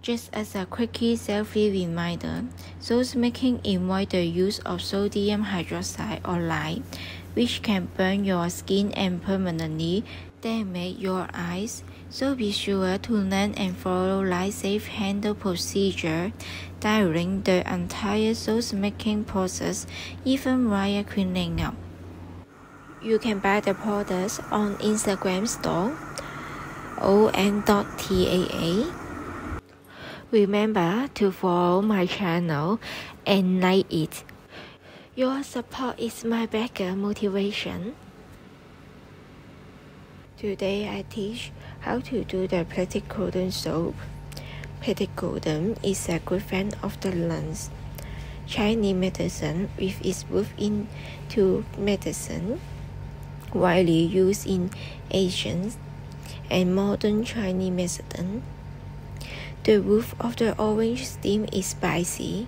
Just as a quickie selfie reminder, sauce making involves the use of sodium hydroxide or lye, which can burn your skin and permanently damage your eyes. So be sure to learn and follow lye-safe handle procedure during the entire sauce making process, even while cleaning up. You can buy the products on Instagram store on.taa. Remember to follow my channel and like it. Your support is my bigger motivation. Today I teach how to do the Platycodon soap. Platycodon is a good friend of the lungs. Chinese medicine with its roots into medicine, widely used in Asian and modern Chinese medicine. The root of the orange stem is spicy,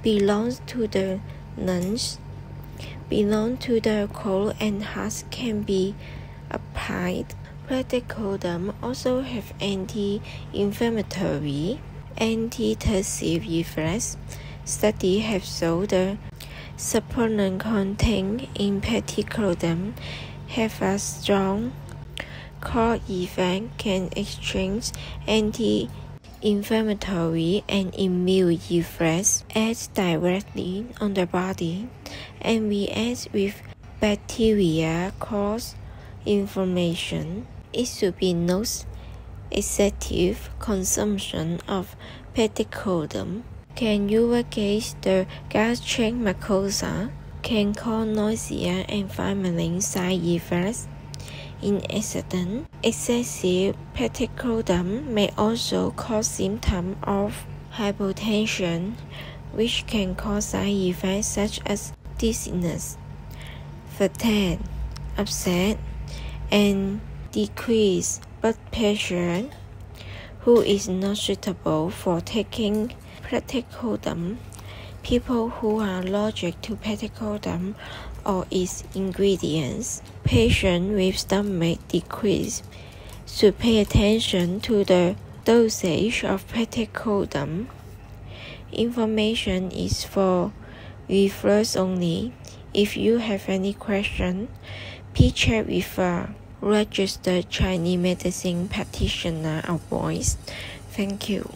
belongs to the lungs, belongs to the cold and heart can be applied. Platycodon also have anti-inflammatory, anti-tussive effects. Studies have shown the supplement contained in Platycodon have a strong cause effect, can exchange anti-inflammatory and immune effects, act directly on the body, and react with bacteria cause inflammation. It should be noted excessive consumption of Platycodon can irritate the gastric mucosa, can cause nausea and vomiting side effects. In addition, excessive Platycodon may also cause symptoms of hypotension, which can cause side effects such as dizziness, fatigue, upset, and decreased blood pressure. Who is not suitable for taking Platycodon? People who are allergic to Platycodon or its ingredients. Patients with stomach decrease should pay attention to the dosage of Platycodon. Information is for referrals only. If you have any question, please check with a registered Chinese medicine practitioner or voice. Thank you.